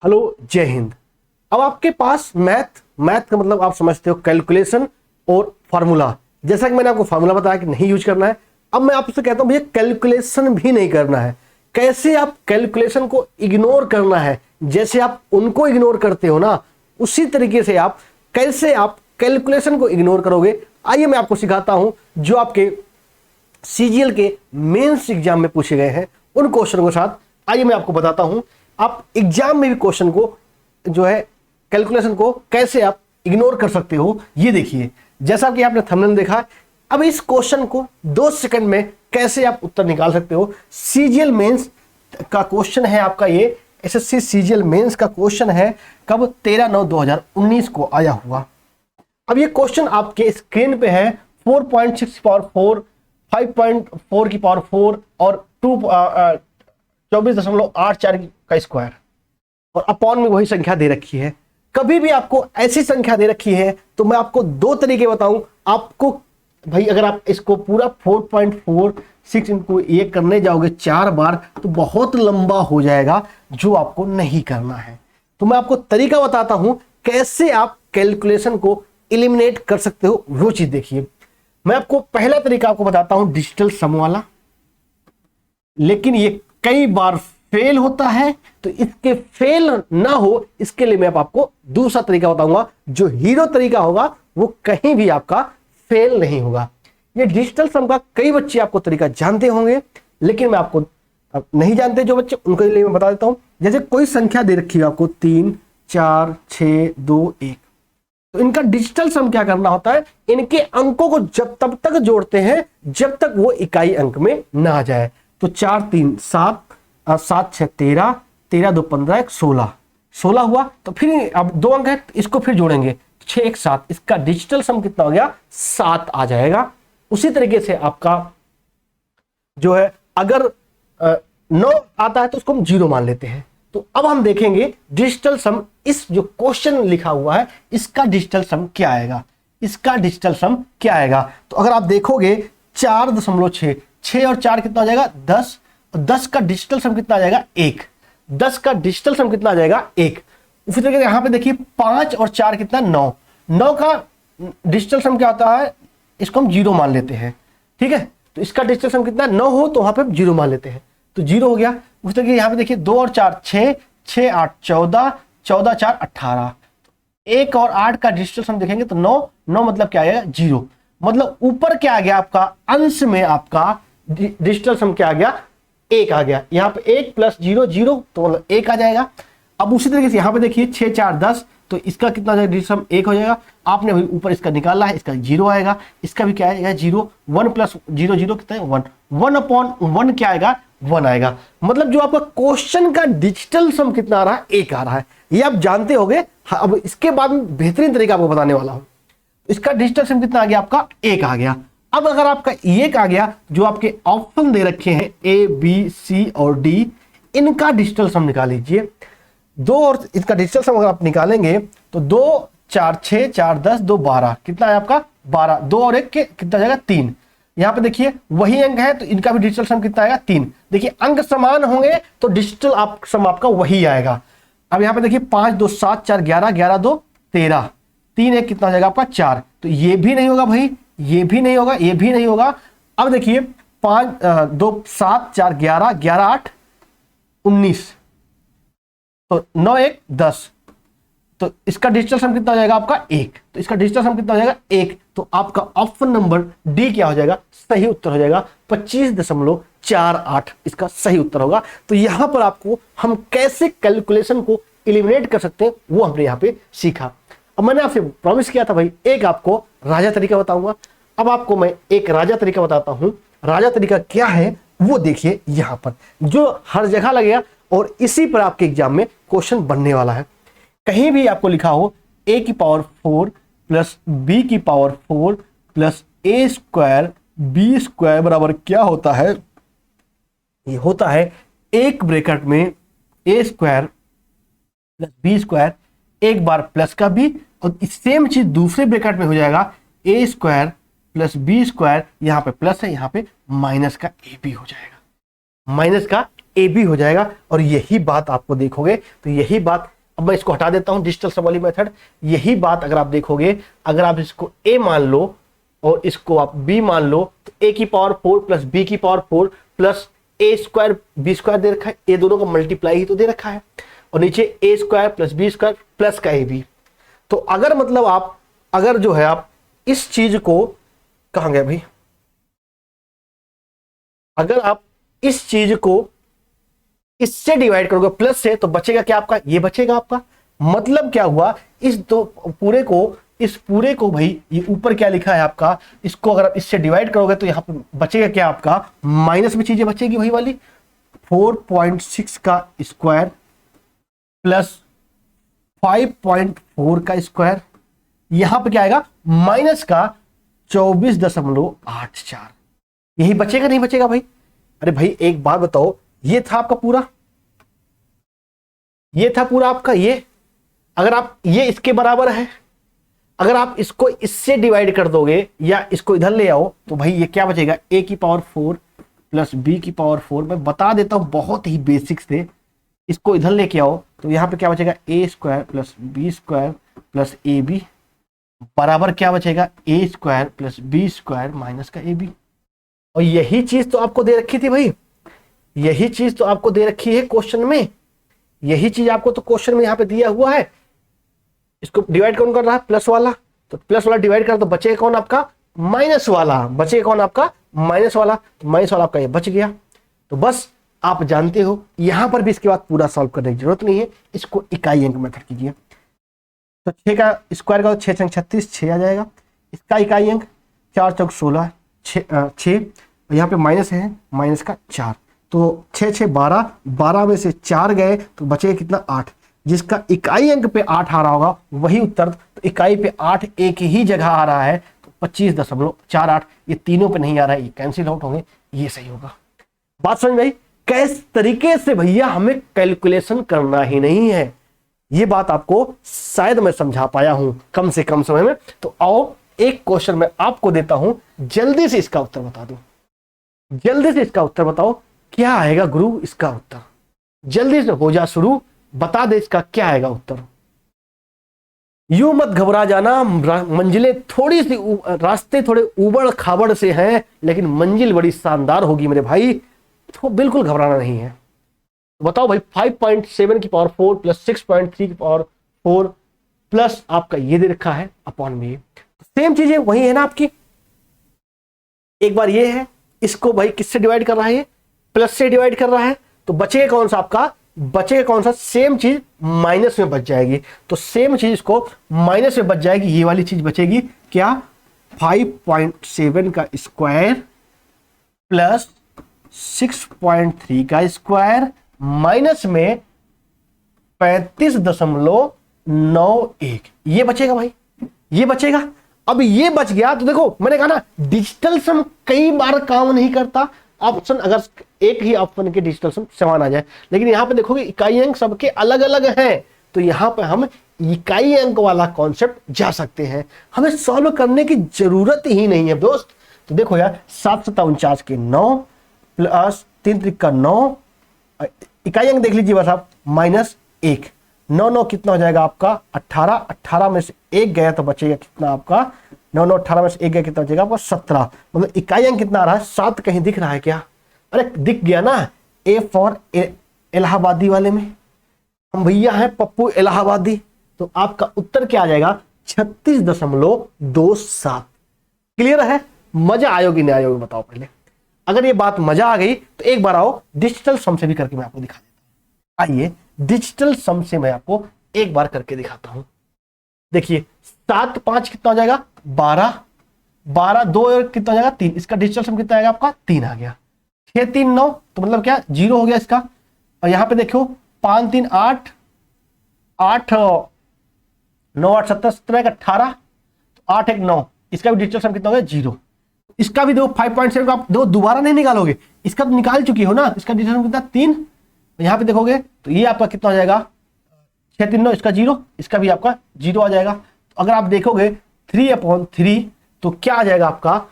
Hello, जय हिंद। अब आपके पास मैथ का मतलब आप समझते हो कैलकुलेशन और फार्मूला। जैसा कि मैंने आपको फार्मूला बताया कि नहीं यूज करना है, अब मैं आपसे कहता हूं भैया कैलकुलेशन भी नहीं करना है। कैसे आप कैलकुलेशन को इग्नोर करना है, जैसे आप उनको इग्नोर करते हो ना, उसी तरीके से आप कैसे आप कैलकुलेशन को इग्नोर करोगे, आइए मैं आपको सिखाता हूं जो आपके सीजीएल के मेंस एग्जाम में पूछे गए हैं उन क्वेश्चन के साथ। आइए मैं आपको बताता हूं आप एग्जाम में भी क्वेश्चन को जो है कैलकुलेशन को कैसे आप इग्नोर कर सकते हो। ये देखिए, जैसा कि आपने थंबनेल देखा, अब इस क्वेश्चन को 2 सेकंड में कैसे आप उत्तर निकाल सकते हो। सीजीएल मेंस का क्वेश्चन है आपका, ये एसएससी सीजीएल मेंस का क्वेश्चन है, कब 13/9/2019 को आया हुआ। अब ये क्वेश्चन आपके स्क्रीन पे है 4.6 पावर 4, 5.4 की पावर 4 और 24.84 का स्क्वायर, और अपॉन में वही संख्या दे रखी है। कभी भी आपको ऐसी संख्या दे रखी है तो मैं आपको 2 तरीके बताऊं आपको। भाई अगर आप इसको पूरा 4.46 इनको ये करने जाओगे 4 बार तो बहुत लंबा हो जाएगा, जो आपको नहीं करना है। तो मैं आपको तरीका बताता हूं कैसे आप कैलकुलेशन को एलिमिनेट कर सकते हो, वो चीज देखिए। मैं आपको पहला तरीका आपको बताता हूं डिजिटल सम वाला, लेकिन ये कई बार फेल होता है, तो इसके फेल ना हो इसके लिए मैं आपको दूसरा तरीका बताऊंगा, जो हीरो तरीका होगा, वो कहीं भी आपका फेल नहीं होगा। ये डिजिटल सम का कई बच्चे आपको तरीका जानते होंगे, लेकिन मैं आपको नहीं जानते जो बच्चे, उनके लिए मैं बता देता हूं। जैसे कोई संख्या दे रखी है आपको 3, 4, 6, 2, 1, तो इनका डिजिटल सम क्या करना होता है, इनके अंकों को जब तब तक जोड़ते हैं जब तक वो इकाई अंक में ना आ जाए। तो 4 3 7, 7 6 13, 13 2 15, 16, 16 हुआ। तो फिर अब 2 अंक है, इसको फिर जोड़ेंगे 6 1 7, इसका डिजिटल सम कितना हो गया, 7 आ जाएगा। उसी तरीके से आपका जो है अगर 9 आता है तो उसको हम 0 मान लेते हैं। तो अब हम देखेंगे डिजिटल सम, इस जो क्वेश्चन लिखा हुआ है इसका डिजिटल सम क्या आएगा, इसका डिजिटल सम क्या आएगा। तो अगर आप देखोगे 4.6, 6 और 4 कितना हो जाएगा, 10, और 10 का डिजिटल सम कितना आ जाएगा, 1, 10 का डिजिटल सम कितना आ जाएगा, 1। उसी तरीके से यहां पे देखिए 5 और 4 कितना, 9, 9 का डिजिटल सम क्या होता है, इसको हम 0 मान लेते हैं, ठीक है। तो इसका डिजिटल सम कितना, 9 हो तो वहां पे 0 मान लेते हैं, तो 0 हो गया। उसी तरीके यहां पे देखिए 2 और 4 6, 6 8 14, 14 4 18, 1 और 8 का डिजिटल सम देखेंगे तो 9, 9 मतलब क्या आएगा, 0। मतलब ऊपर क्या आ गया आपका, अंश में आपका डिजिटल सम क्या आ गया, 1 आ गया। यहाँ पे 1 + 0 0, तो मतलब 1 आ जाएगा। अब उसी तरीके से यहाँ पे देखिए 6 4 10, तो इसका कितना हो जाएगा, डिजिटल सम 1 हो जाएगा। आपने भाई ऊपर इसका निकाला है, इसका 0 आएगा, इसका भी क्या आएगा, 0। 1 + 0 0 कितना है, 1, 1/1 क्या आएगा, 1 आएगा। मतलब जो आपका क्वेश्चन का डिजिटल सम कितना आ रहा है, 1 आ रहा है, ये आप जानते होंगे। अब इसके बाद में बेहतरीन तरीका आपको बताने वाला हूं। इसका डिजिटल सम कितना आ गया आपका, 1 आ गया। अब अगर आपका 1 आ गया, जो आपके ऑप्शन दे रखे हैं A B C और D, इनका डिजिटल सम निकाल लीजिए। 2 और इसका डिजिटल सम अगर आप निकालेंगे तो 2 4 6 4 10 2 12, कितना है आपका, 12। 2 और 1 के कितना जाएगा, 3। यहाँ पे देखिए वही अंक है तो इनका भी डिजिटल सम कितना आएगा, 3। देखिए अंक समान होंगे तो डिजिटल सम आपका वही आएगा। अब यहाँ पे देखिए 5 2 7 4 11, 11 2 13, 3 1 कितना हो जाएगा आपका, 4। तो ये भी नहीं होगा भाई, ये भी नहीं होगा, ये भी नहीं होगा। अब देखिए 5 2 7 4 11, 11 8 19, तो 9 1 10, तो इसका डिजिटल सम कितना हो जाएगा आपका, 1। तो इसका डिजिटल सम कितना हो जाएगा, 1। तो आपका ऑप्शन नंबर डी क्या हो जाएगा, सही उत्तर हो जाएगा। 25.48 इसका सही उत्तर होगा। तो यहां पर आपको हम कैसे कैलकुलेशन को एलिमिनेट कर सकते हैं वो हमने यहां पे सीखा। अब मैंने आपसे प्रॉमिस किया था भाई एक आपको राजा तरीका बताऊंगा। अब आपको मैं एक राजा तरीका बताता हूं। राजा तरीका क्या है वो देखिए यहां पर, जो हर जगह लगेगा और इसी पर आपके एग्जाम में क्वेश्चन बनने वाला है। कहीं भी आपको लिखा हो a की पावर 4 + b की पावर 4 + a² b² बराबर क्या होता है, ये होता है एक ब्रैकेट में a² + b², एक बार प्लस का b, और सेम चीज दूसरे ब्रैकेट में हो जाएगा a² + b², यहां पे प्लस है, यहां पे माइनस का a भी हो जाएगा, माइनस का ए बी हो जाएगा। और यही बात आपको देखोगे तो यही बात, अब मैं इसको हटा देता हूं डिजिटल सम वाली मेथड, यही बात अगर आप देखोगे, अगर आप इसको ए मान लो और इसको आप बी मान लो तो ए की पावर 4 प्लस बी की पावर 4 प्लस ए स्क्वायर बी स्क्वायर दे रखा है, ये दोनों का मल्टीप्लाई ही तो दे रखा है, और नीचे A square plus B square plus का ए बी। तो अगर मतलब आप अगर जो है आप इस चीज को, कहां गया भाई, अगर आप इस चीज को इससे डिवाइड करोगे प्लस से तो बचेगा क्या आपका, ये बचेगा आपका। मतलब क्या हुआ, इस दो पूरे को, इस पूरे को भाई ये ऊपर क्या लिखा है आपका, इसको अगर आप इससे डिवाइड करोगे तो यहां पे बचेगा क्या आपका, माइनस में चीजें बचेगी वही वाली 4.6 का स्क्वायर प्लस 5.4 का स्क्वायर, यहां पे क्या आएगा माइनस का 24.84। यही बचेगा नहीं बचेगा भाई। अरे भाई एक बात बताओ, ये था आपका पूरा, ये था पूरा आपका, ये अगर आप ये इसके बराबर है, अगर आप इसको इससे डिवाइड कर दोगे या इसको इधर ले आओ तो भाई ये क्या बचेगा, ए की पावर 4 प्लस बी की पावर 4। मैं बता देता हूं बहुत ही बेसिक से, इसको इधर लेके आओ तो यहां पे क्या बचेगा, A square plus B square plus A B बराबर क्या बचेगा, A square plus B square minus का ए बी। और यही चीज तो आपको दे रखी थी भाई, यही चीज तो आपको दे रखी है क्वेश्चन में, यही चीज आपको तो क्वेश्चन में यहां पे दिया हुआ है। इसको डिवाइड कौन कर रहा है, प्लस वाला, तो प्लस वाला डिवाइड कर तो बचेगा कौन आपका, माइनस वाला, बचेगा कौन आपका, माइनस वाला। तो माइनस वाला आपका ये बच गया। तो बस आप जानते हो, यहां पर भी इसके बाद पूरा सॉल्व करने की जरूरत नहीं है, इसको इकाई अंक मेथड कीजिए। तो 6 का स्क्वायर का 6 छंग 36, 6 आ जाएगा। इसका इकाई अंक 4 चौक 16, 6 यहाँ पे माइनस है, माइनस का 4, तो 6 6 12, 12 में से 4 गए तो बचेगा कितना, 8। जिसका इकाई अंक पे 8 आ रहा होगा वही उत्तर। तो इकाई पे 8 एक ही जगह आ रहा है तो 25.48, ये तीनों पे नहीं आ रहा है, ये कैंसिल आउट होंगे, ये सही होगा। बात समझ में आई, किस तरीके से भैया हमें कैलकुलेशन करना ही नहीं है, ये बात आपको शायद मैं समझा पाया हूं कम से कम समय में। तो आओ एक क्वेश्चन मैं आपको देता हूं, जल्दी से इसका उत्तर बता दो, जल्दी से इसका उत्तर बताओ, क्या आएगा गुरु इसका उत्तर, जल्दी से हो जा शुरू, बता दे इसका क्या आएगा उत्तर। यूं मत घबरा जाना, मंजिलें थोड़ी सी रास्ते थोड़े उबड़ खाबड़ से हैं लेकिन मंजिल बड़ी शानदार होगी मेरे भाई, तो बिल्कुल घबराना नहीं है। बताओ भाई 5.7 की पावर 4 प्लस 6.3 की पावर 4 प्लस आपका ये दे रखा है अपॉन में, सेम चीजें वही है ना आपकी। एक बार ये है, इसको भाई किससे डिवाइड कर रहा है, ये प्लस से डिवाइड कर रहा है, तो बचेगा कौन सा आपका, बचेगा कौन सा, सेम चीज माइनस में बच जाएगी। तो सेम चीज इसको माइनस में बच जाएगी, ये वाली चीज बचेगी क्या, 5.7 का स्क्वायर प्लस 6.3 का स्क्वायर माइनस में 35.91, ये बचेगा भाई, ये बचेगा। अब ये बच गया तो देखो मैंने कहा ना डिजिटल सम कई बार काम नहीं करता, ऑप्शन अगर एक ही ऑप्शन के डिजिटल सम समान आ जाए, लेकिन यहां पे देखोगे इकाई अंक सबके अलग अलग हैं, तो यहां पे हम इकाई अंक वाला कॉन्सेप्ट जा सकते हैं, हमें सॉल्व करने की जरूरत ही नहीं है दोस्त। तो देखो यार 7 7 49 के 9 प्लस 3 3 का 9, इकाई अंक देख लीजिए बस आप, माइनस 1, 9 9 कितना हो जाएगा आपका 18, 18 में से 1 गया तो बचेगा कितना आपका 9 9 18 में से 1 गया कितना बचेगा आपका 17। मतलब इकाई अंक कितना आ रहा है 7, कहीं दिख रहा है क्या, अरे दिख गया ना, ए फॉर इलाहाबादी वाले में हम भैया हैं पप्पू इलाहाबादी, तो आपका उत्तर क्या आ जाएगा 36.27। क्लियर है, मजा आयोगी नहीं आयोगी बताओ पहले। अगर ये बात मजा आ गई तो एक बार आओ डिजिटल सम से भी करके मैं आपको दिखा देता हूं। आइए डिजिटल सम से मैं आपको एक बार करके दिखाता हूं। देखिए 7 5 कितना हो जाएगा 12, 12 2 कितना हो जाएगा 3, इसका डिजिटल सम कितना आएगा आपका 3 आ गया। 6 3 9 तो मतलब क्या 0 हो गया इसका। और यहां पे देखो 5 3 8, 8 9 8 17 17 18, तो 8 1 9, इसका भी डिजिटल सम कितना हो गया 0। इसका भी दो 5.7 का आप दो दोबारा नहीं निकालोगे, इसका तो निकाल चुकी हो ना, इसका डिजिटल सम कितना 3। यहां पे देखोगे तो ये आपका कितना हो जाएगा 6 3 9, इसका 0, इसका भी आपका 0 आ जाएगा। तो अगर आप देखोगे 3/3 तो क्या आ जाएगा आपका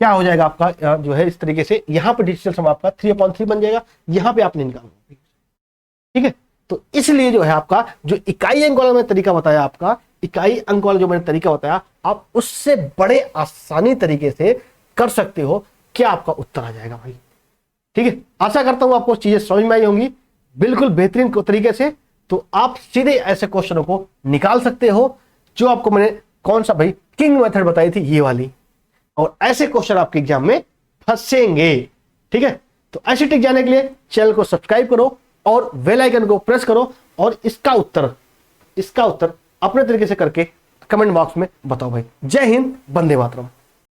क्या हो जाएगा आपका जो है इस तरीके से, यहां पे डिजिटल सम आपका 3/3 बन जाएगा, यहां पे आपने निकालना। ठीक है, तो इसलिए जो है आपका जो इकाई अंक वाला मैंने तरीका बताया, आपका इकाई अंक वाला जो मैंने तरीका बताया, आप उससे बड़े आसानी तरीके से कर सकते हो, क्या आपका उत्तर आ जाएगा भाई। ठीक है, आशा करता हूं आपको चीजें समझ में आई होंगी बिल्कुल बेहतरीन तरीके से। तो आप सीधे ऐसे क्वेश्चनों को निकाल सकते हो, जो आपको मैंने कौन सा भाई किंग मेथड बताई थी, ये वाली, और ऐसे क्वेश्चन आपके एग्जाम में फंसेंगे। ठीक है, तो ऐसी टिक जाने के लिए चैनल को सब्सक्राइब करो और बेल आइकन को प्रेस करो, और इसका उत्तर अपने तरीके से करके कमेंट बॉक्स में बताओ भाई। जय हिंद, वंदे मातरम।